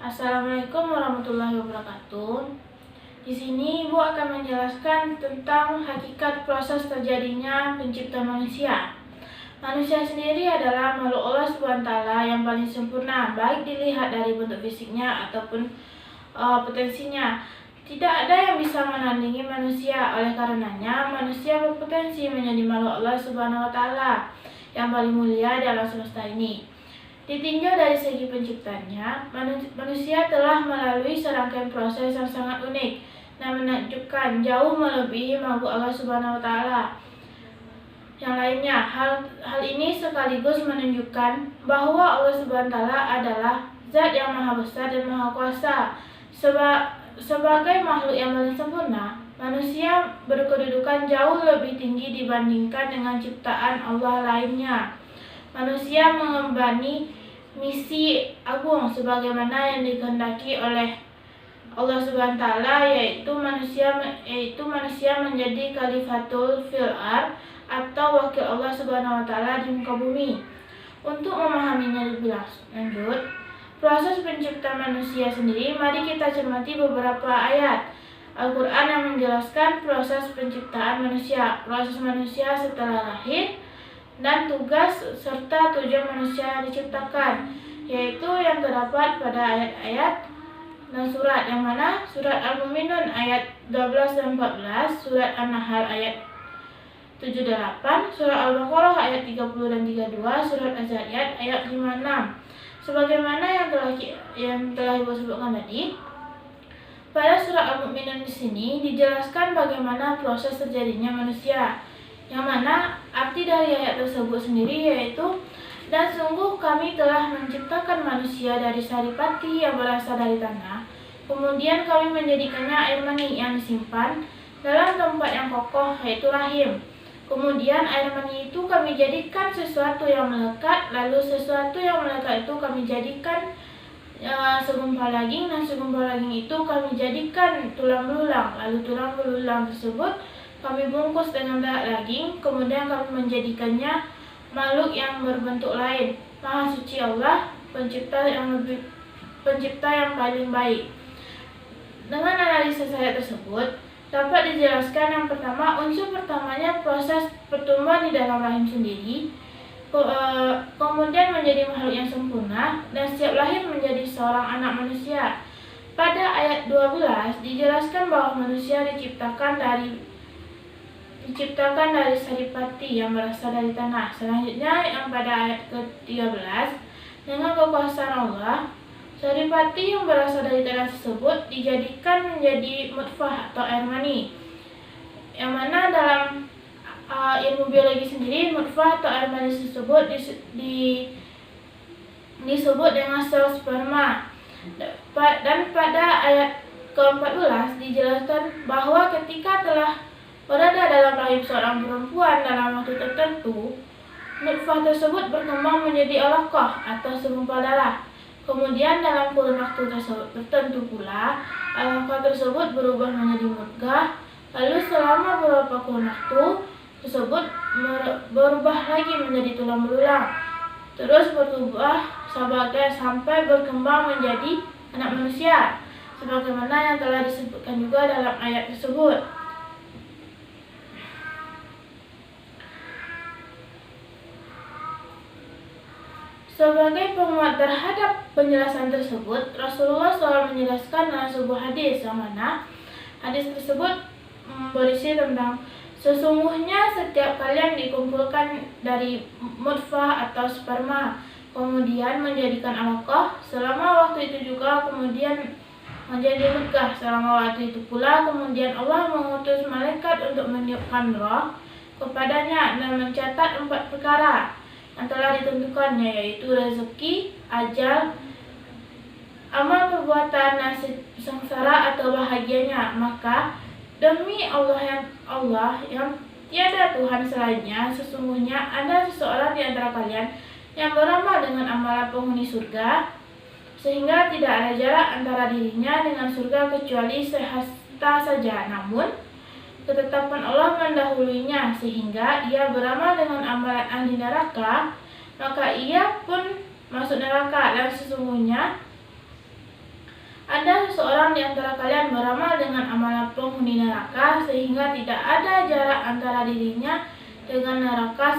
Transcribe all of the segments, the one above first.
Assalamualaikum warahmatullahi wabarakatuh. Di sini Ibu akan menjelaskan tentang hakikat proses terjadinya pencipta manusia. Manusia sendiri adalah makhluk Allah SWT yang paling sempurna, baik dilihat dari bentuk fisiknya ataupun potensinya. Tidak ada yang bisa menandingi manusia. Oleh karenanya, manusia berpotensi menjadi makhluk Allah SWT yang paling mulia di alam semesta ini. Ditinjau dari segi penciptanya, manusia telah melalui serangkaian proses yang sangat unik dan menakjubkan, jauh melebihi makhluk Allah Subhanahu wa Ta'ala yang lainnya. Hal ini sekaligus menunjukkan bahwa Allah Subhanahu wa Ta'ala adalah Zat yang Maha Besar dan Maha Kuasa. Sebagai makhluk yang paling sempurna, manusia berkedudukan jauh lebih tinggi dibandingkan dengan ciptaan Allah lainnya. Manusia mengembani misi agung sebagaimana yang dikehendaki oleh Allah Subhanahu wa Ta'ala, yaitu manusia menjadi khalifatul fil ard atau wakil Allah Subhanahu wa Ta'ala di muka bumi. Untuk memahaminya lebih lanjut, proses penciptaan manusia sendiri, mari kita cermati beberapa ayat Al-Quran yang menjelaskan proses penciptaan manusia, proses manusia setelah lahir, dan tugas serta tujuan manusia diciptakan, yaitu yang terdapat pada ayat-ayat dan surat, yang mana surat Al-Mu'minun ayat 12 dan 14, surat An-Nahl ayat 78, surat Al-Baqarah ayat 30 dan 32, surat Az-Zariyat ayat 56. Sebagaimana yang telah Ibu sebutkan tadi, pada surat Al-Mu'minun di sini dijelaskan bagaimana proses terjadinya manusia, yang mana arti dari ayat tersebut sendiri yaitu, dan sungguh kami telah menciptakan manusia dari saripati yang berasal dari tanah, kemudian kami menjadikannya air mani yang disimpan dalam tempat yang kokoh, yaitu rahim. Kemudian air mani itu kami jadikan sesuatu yang melekat, lalu sesuatu yang melekat itu kami jadikan segumpal daging, dan segumpal daging itu kami jadikan tulang belulang, lalu tulang belulang tersebut kami bungkus dengan daging, kemudian kami menjadikannya makhluk yang berbentuk lain. Maha suci Allah, pencipta yang paling baik. Dengan analisis ayat tersebut dapat dijelaskan, yang pertama, unsur pertamanya proses pertumbuhan di dalam rahim sendiri, kemudian menjadi makhluk yang sempurna dan siap lahir menjadi seorang anak manusia. Pada ayat 12 dijelaskan bahwa manusia diciptakan dari saripati yang berasal dari tanah. Selanjutnya yang pada ayat ke-13, dengan kekuasaan Allah, saripati yang berasal dari tanah tersebut dijadikan menjadi mutfah atau air mani, yang mana dalam ilmu biologi sendiri, mutfah atau air mani tersebut disebut dengan sel sperma. Dan pada ayat ke-14 dijelaskan bahwa ketika telah berada dalam rahim seorang perempuan dalam waktu tertentu, nutfah tersebut berkembang menjadi alaqah atau segumpal darah. Kemudian dalam kurun waktu tertentu pula, alaqah tersebut berubah menjadi mudghah. Lalu selama beberapa kurun waktu tersebut berubah lagi menjadi tulang belulang, terus berubah sampai berkembang menjadi anak manusia, sebagaimana yang telah disebutkan juga dalam ayat tersebut. Sebagai penguat terhadap penjelasan tersebut, Rasulullah SAW menjelaskan dalam sebuah hadis, yang mana hadis tersebut berisi tentang sesungguhnya setiap kalian dikumpulkan dari mutfah atau sperma, kemudian menjadikan alaqah, selama waktu itu juga kemudian menjadi mudghah, selama waktu itu pula kemudian Allah mengutus malaikat untuk meniupkan roh kepadanya dan mencatat 4 perkara yang telah ditentukannya, yaitu rezeki, ajal, amal perbuatan, nasib sengsara atau bahagianya. Maka demi Allah yang tiada Tuhan selainnya, sesungguhnya ada seseorang di antara kalian yang beramal dengan amalan penghuni surga, sehingga tidak ada jarak antara dirinya dengan surga kecuali sehasta saja. Namun ketetapan Allah mendahuluinya, sehingga ia beramal dengan amalan ahli neraka, maka ia pun masuk neraka, dan sesungguhnya ada seseorang di antara kalian beramal dengan amalan penghuni neraka sehingga tidak ada jarak antara dirinya dengan neraka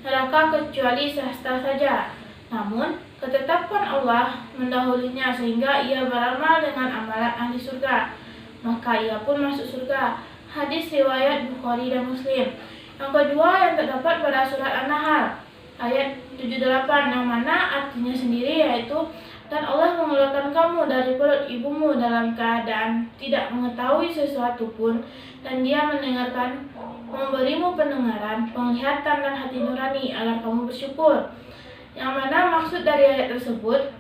neraka kecuali sehasta saja. Namun, ketetapan Allah mendahulunya sehingga ia beramal dengan amalan ahli surga, maka ia pun masuk surga. Hadis riwayat Bukhari dan Muslim. Yang kedua yang terdapat pada surat An-Nahl ayat 78, yang mana artinya sendiri yaitu, dan Allah mengeluarkan kamu dari perut ibumu dalam keadaan tidak mengetahui sesuatu pun, dan Dia memberimu pendengaran, penglihatan, dan hati nurani agar kamu bersyukur. Yang mana maksud dari ayat tersebut,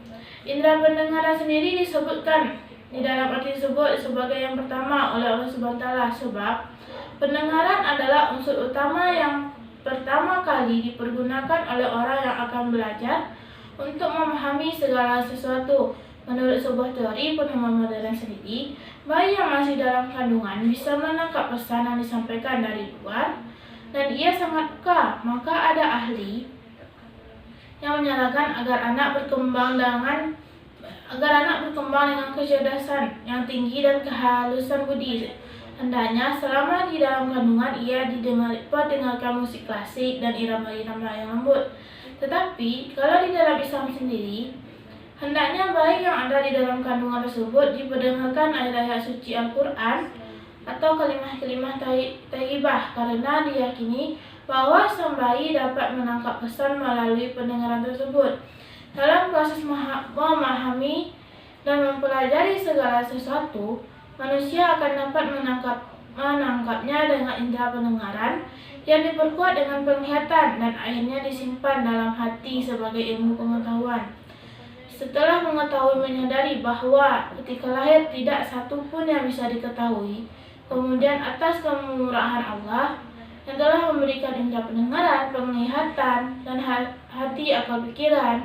indera pendengaran sendiri disebutkan di dalam arti tersebut sebagai yang pertama oleh Allah SWT, sebab pendengaran adalah unsur utama yang pertama kali dipergunakan oleh orang yang akan belajar untuk memahami segala sesuatu. Menurut sebuah teori pemahaman modern sendiri, bayi yang masih dalam kandungan bisa menangkap pesan yang disampaikan dari luar dan ia sangat peka. Maka ada ahli yang menyarankan agar anak berkembang dengan kecerdasan yang tinggi dan kehalusan budi. Hendaknya selama di dalam kandungan ia didengarkan musik klasik dan irama-irama yang lembut. Tetapi kalau di dalam Islam sendiri, hendaknya bayi yang ada di dalam kandungan tersebut diperdengarkan ayat-ayat suci Al-Quran atau kalimah-kalimah thayyibah, karena diyakini bahwa sang bayi dapat menangkap pesan melalui pendengaran tersebut. Dalam proses memahami dan mempelajari segala sesuatu, manusia akan dapat menangkapnya dengan indera pendengaran yang diperkuat dengan penglihatan dan akhirnya disimpan dalam hati sebagai ilmu pengetahuan. Setelah mengetahui menyadari bahwa ketika lahir tidak satu pun yang bisa diketahui, kemudian atas kemurahan Allah yang telah memberikan indera pendengaran, penglihatan, dan hati akal pikiran,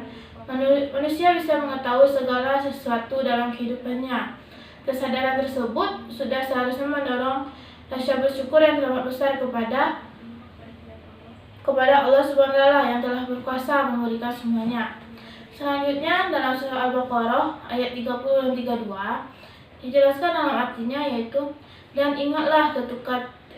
manusia bisa mengetahui segala sesuatu dalam kehidupannya. Kesadaran tersebut sudah seharusnya mendorong rasa bersyukur yang teramat besar kepada Allah SWT yang telah berkuasa memberikan semuanya. Selanjutnya dalam surah Al-Baqarah ayat 30 dan 32 dijelaskan dalam artinya yaitu, dan ingatlah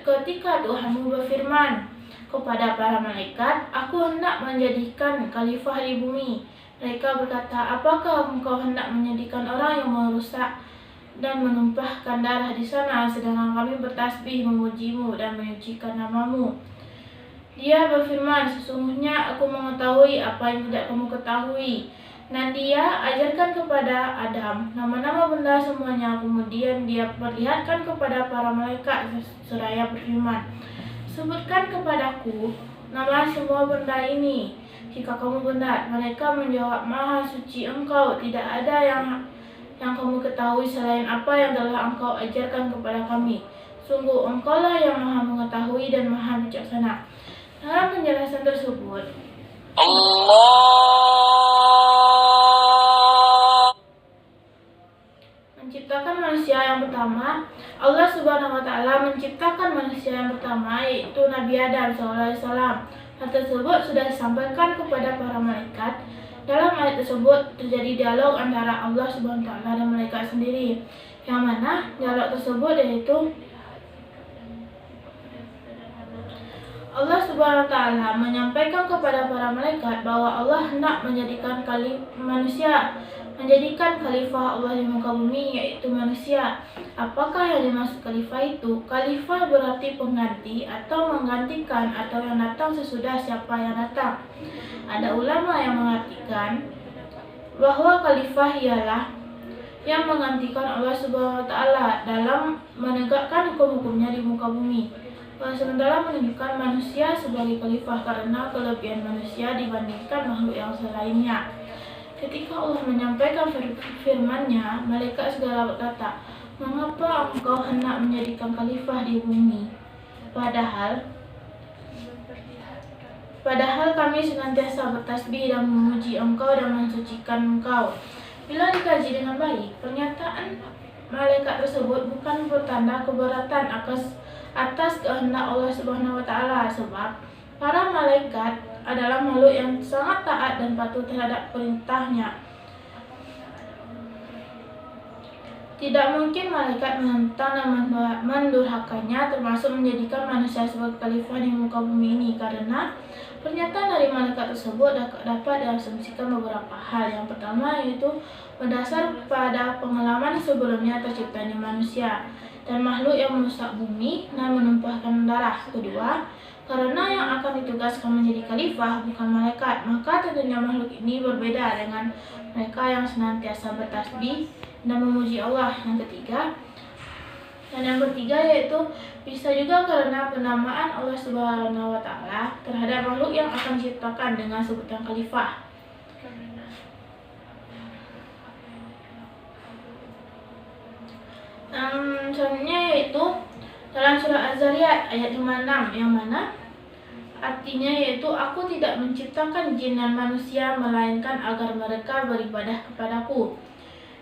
ketika Tuhanmu berfirman kepada para malaikat, aku hendak menjadikan khalifah di bumi. Mereka berkata, apakah engkau hendak menjadikan orang yang merusak dan menumpahkan darah di sana, sedangkan kami bertasbih memujimu dan menyucikan namamu. Dia berfirman, sesungguhnya aku mengetahui apa yang tidak kamu ketahui. Dan dia ajarkan kepada Adam nama-nama benda semuanya. Kemudian dia perlihatkan kepada para malaikat seraya berfirman, sebutkan kepadaku nama semua benda ini jika kamu benar. Mereka menjawab, Maha suci Engkau, tidak ada yang kamu ketahui selain apa yang telah Engkau ajarkan kepada kami. Sungguh Engkaulah yang Maha mengetahui dan Maha bijaksana. Dalam penjelasan tersebut, Allah menciptakan manusia yang pertama. Allah Subhanahu wa Ta'ala menciptakan manusia yang pertama, yaitu Nabi Adam SAW. Hal tersebut sudah disampaikan kepada para malaikat. Dalam ayat tersebut terjadi dialog antara Allah Subhanahu wa Ta'ala dan malaikat sendiri, yang mana dialog tersebut yaitu Allah Subhanahu wa Ta'ala menyampaikan kepada para malaikat bahwa Allah hendak menjadikan khalifah Allah di muka bumi, yaitu manusia. Apakah yang dimaksud khalifah itu? Khalifah berarti pengganti atau menggantikan atau yang datang sesudah siapa yang datang. Ada ulama yang mengartikan bahwa khalifah ialah yang menggantikan Allah Subhanahu wa Ta'ala dalam menegakkan hukum-hukumnya di muka bumi. Sementara menunjukkan manusia sebagai khalifah karena kelebihan manusia dibandingkan makhluk yang selainnya. Ketika Allah menyampaikan firman-Nya, malaikat segera berkata, mengapa engkau hendak menjadikan khalifah di bumi? Padahal kami senantiasa bertasbih dan memuji engkau dan mensucikan engkau. Bila dikaji dengan baik, pernyataan malaikat tersebut bukan bertanda keberatan atas kehendak Allah Subhanahu wa Ta'ala, sebab para malaikat adalah makhluk yang sangat taat dan patuh terhadap perintahnya. Tidak mungkin malaikat menentang dan mendurhakanya, termasuk menjadikan manusia sebagai khalifah di muka bumi ini, karena pernyataan dari malaikat tersebut dapat diasumsikan beberapa hal. Yang pertama yaitu berdasar pada pengalaman sebelumnya terciptanya manusia dan makhluk yang merusak bumi dan menumpahkan darah. Kedua, karena yang akan ditugaskan menjadi khalifah bukan malaikat, maka tentunya makhluk ini berbeda dengan mereka yang senantiasa bertasbih dan memuji Allah. Yang ketiga yaitu bisa juga karena penamaan Allah Subhanahu wa Ta'ala terhadap makhluk yang akan diciptakan dengan sebutan khalifah. Selanjutnya yaitu dalam surah Az-Zariyat ayat 56, yang mana artinya yaitu aku tidak menciptakan jin dan manusia melainkan agar mereka beribadah kepadaku.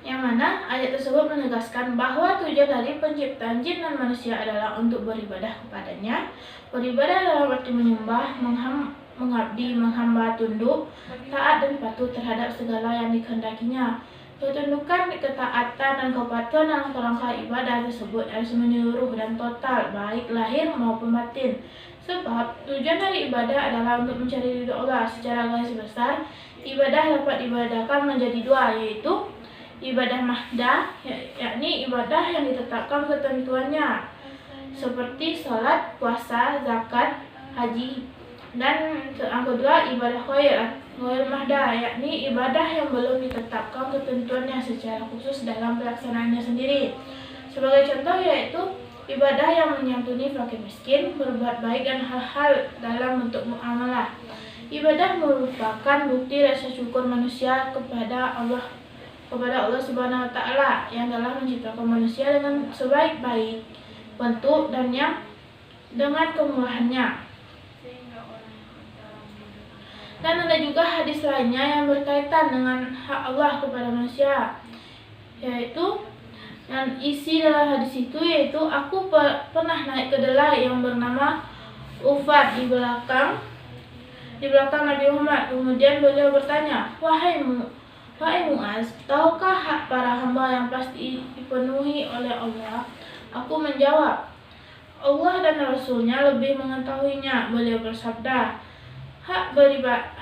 Yang mana ayat tersebut menegaskan bahwa tujuan dari penciptaan jin dan manusia adalah untuk beribadah kepadanya. Beribadah dalam arti menyembah, mengabdi, menghamba, tunduk, taat dan patuh terhadap segala yang dikehendakinya. Ketundukan, ketaatan, dan kepatuhan dalam kerangka ibadah tersebut harus menyeluruh dan total, baik lahir maupun batin. Sebab tujuan dari ibadah adalah untuk mencari ridho Allah. Secara garis besar, ibadah dapat dibedahkan menjadi dua, yaitu ibadah mahdah, yakni ibadah yang ditetapkan ketentuannya, seperti sholat, puasa, zakat, haji. Dan yang kedua ibadah ghair mahdah, yakni ibadah yang belum ditetapkan ketentuannya secara khusus dalam pelaksanaannya sendiri. Sebagai contoh yaitu ibadah yang menyantuni fakir miskin, berbuat baik dan hal-hal dalam bentuk muamalah. Ibadah merupakan bukti rasa syukur manusia kepada Allah Subhanahu wa Ta'ala yang telah menciptakan manusia dengan sebaik-baik bentuk dan yang dengan kemurahannya. Dan ada juga hadis lainnya yang berkaitan dengan hak Allah kepada manusia, yaitu dan isi dalam hadis itu yaitu aku pernah naik kedelai yang bernama Ufat di belakang Nabi Muhammad. Kemudian beliau bertanya, Wahai Muaz, tahukah hak para hamba yang pasti dipenuhi oleh Allah? Aku menjawab, Allah dan Rasulnya lebih mengetahuinya. Beliau bersabda, hak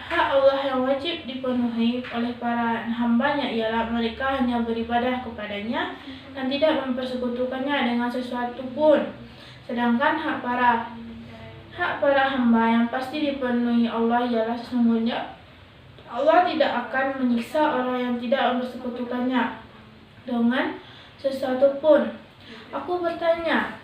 Allah yang wajib dipenuhi oleh para hambanya ialah mereka hanya beribadah kepadanya dan tidak mempersekutukannya dengan sesuatu pun. Sedangkan hak para hamba yang pasti dipenuhi Allah ialah sesungguhnya Allah tidak akan menyiksa orang yang tidak mempersekutukannya dengan sesuatu pun. Aku bertanya,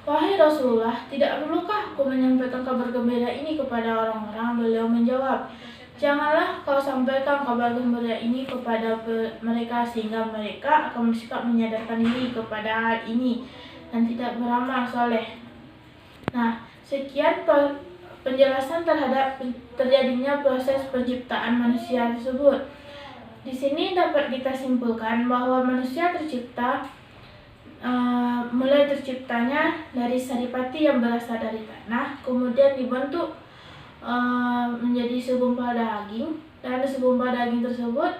Wahai Rasulullah, tidak perlukah aku menyampaikan kabar gembira ini kepada orang-orang? Beliau menjawab, janganlah kau sampaikan kabar gembira ini kepada mereka sehingga mereka akan bersikap menyadarkan diri kepada hal ini dan tidak beramal soleh. Nah, sekian penjelasan terhadap terjadinya proses penciptaan manusia tersebut. Di sini dapat kita simpulkan bahwa manusia mulai terciptanya dari saripati yang berasal dari tanah, kemudian dibentuk menjadi segumpal daging, dan segumpal daging tersebut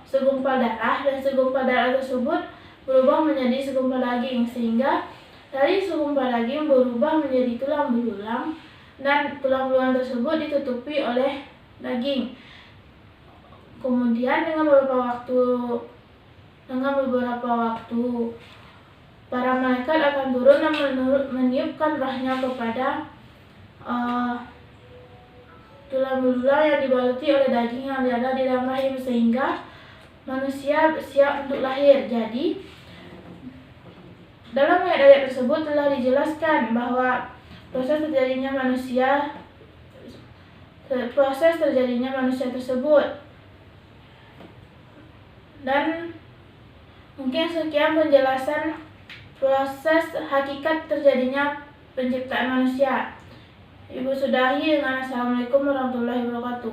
segumpal darah, dan segumpal darah tersebut berubah menjadi segumpal daging, sehingga dari segumpal daging berubah menjadi tulang belulang, dan tulang belulang tersebut ditutupi oleh daging. Kemudian dengan beberapa waktu para malaikat akan turun dan meniupkan rohnya kepada tulang belulang yang dibaluti oleh daging yang ada di dalam rahim, sehingga manusia siap untuk lahir. Jadi dalam ayat-ayat tersebut telah dijelaskan bahwa proses terjadinya manusia tersebut. Dan mungkin sekian penjelasan proses hakikat terjadinya penciptaan manusia. Ibu sudahi dengan Assalamualaikum warahmatullahi wabarakatuh.